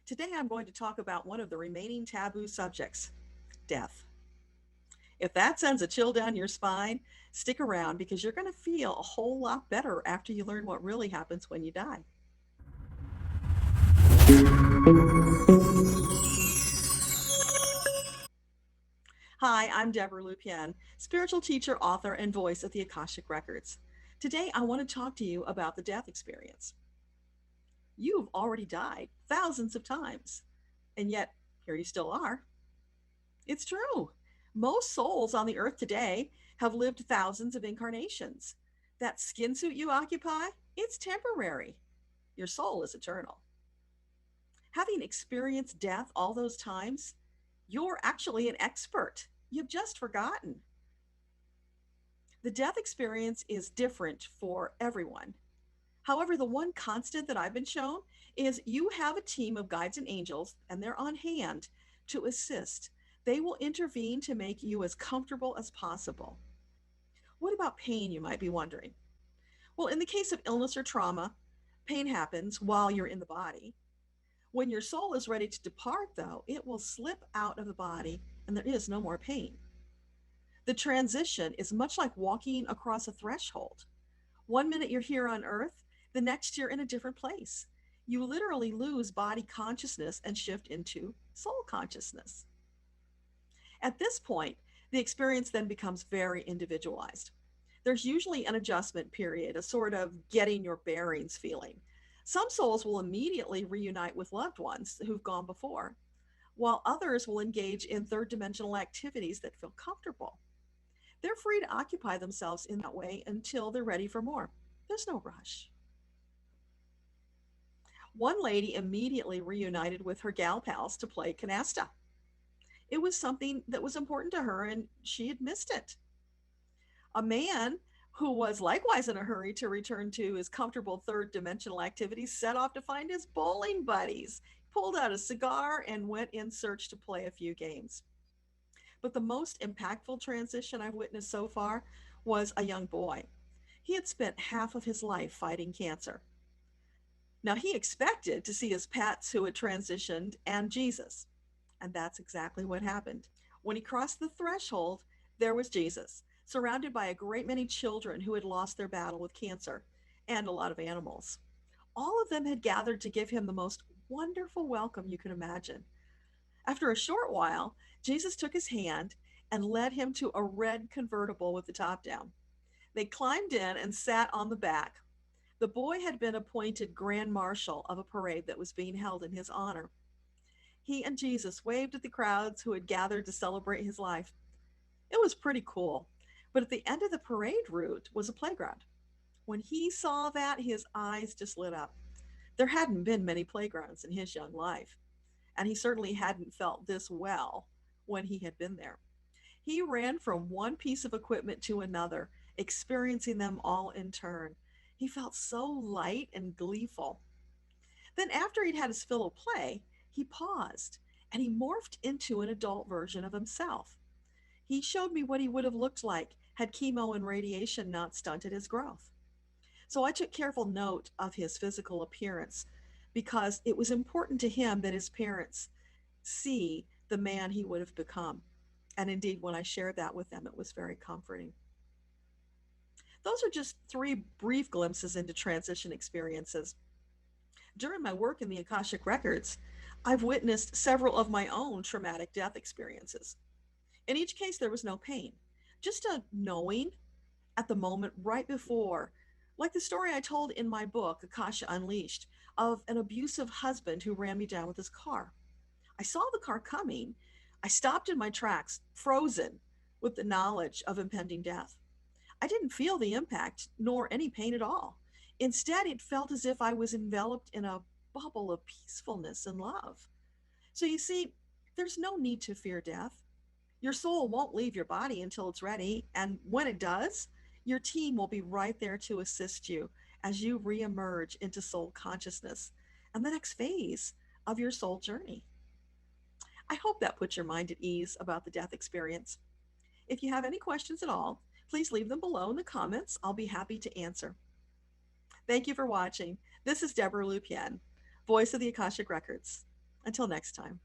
Today I'm going to talk about one of the remaining taboo subjects, death. If that sends a chill down your spine, stick around because you're going to feel a whole lot better after you learn what really happens when you die. Hi, I'm Deborah Lupien, spiritual teacher, author, and voice of the Akashic Records. Today I want to talk to you about the death experience. You've already died thousands of times, and yet here you still are. It's true. Most souls on the earth today have lived thousands of incarnations. That skin suit you occupy, it's temporary. Your soul is eternal. Having experienced death all those times, you're actually an expert. You've just forgotten. The death experience is different for everyone. However, the one constant that I've been shown is you have a team of guides and angels, and they're on hand to assist. They will intervene to make you as comfortable as possible. What about pain, you might be wondering? Well, in the case of illness or trauma, pain happens while you're in the body. When your soul is ready to depart, though, it will slip out of the body and there is no more pain. The transition is much like walking across a threshold. One minute you're here on earth, the next you're in a different place. You literally lose body consciousness and shift into soul consciousness. At this point, the experience then becomes very individualized. There's usually an adjustment period, a sort of getting your bearings feeling. Some souls will immediately reunite with loved ones who've gone before, while others will engage in third dimensional activities that feel comfortable. They're free to occupy themselves in that way until they're ready for more. There's no rush. One lady immediately reunited with her gal pals to play canasta. It was something that was important to her and she had missed it. A man who was likewise in a hurry to return to his comfortable third dimensional activities set off to find his bowling buddies, pulled out a cigar, and went in search to play a few games. But the most impactful transition I've witnessed so far was a young boy. He had spent half of his life fighting cancer. Now, he expected to see his pets who had transitioned and Jesus. And that's exactly what happened. When he crossed the threshold, there was Jesus, surrounded by a great many children who had lost their battle with cancer and a lot of animals. All of them had gathered to give him the most wonderful welcome you could imagine. After a short while, Jesus took his hand and led him to a red convertible with the top down. They climbed in and sat on the back. The boy had been appointed grand marshal of a parade that was being held in his honor. He and Jesus waved at the crowds who had gathered to celebrate his life. It was pretty cool. But at the end of the parade route was a playground. When he saw that, his eyes just lit up. There hadn't been many playgrounds in his young life, and he certainly hadn't felt this well when he had been there. He ran from one piece of equipment to another, experiencing them all in turn. He felt so light and gleeful. Then, after he'd had his fill of play, he paused and he morphed into an adult version of himself. He showed me what he would have looked like had chemo and radiation not stunted his growth. So I took careful note of his physical appearance because it was important to him that his parents see the man he would have become. And indeed, when I shared that with them, it was very comforting. Those are just three brief glimpses into transition experiences. During my work in the Akashic Records, I've witnessed several of my own traumatic death experiences. In each case, there was no pain, just a knowing at the moment right before, like the story I told in my book, Akasha Unleashed, of an abusive husband who ran me down with his car. I saw the car coming. I stopped in my tracks, frozen with the knowledge of impending death. I didn't feel the impact nor any pain at all. Instead, it felt as if I was enveloped in a bubble of peacefulness and love. So you see, there's no need to fear death. Your soul won't leave your body until it's ready, and when it does, your team will be right there to assist you as you reemerge into soul consciousness and the next phase of your soul journey. I hope that puts your mind at ease about the death experience. If you have any questions at all, please leave them below in the comments. I'll be happy to answer. Thank you for watching. This is Deborah Lupien, voice of the Akashic Records. Until next time.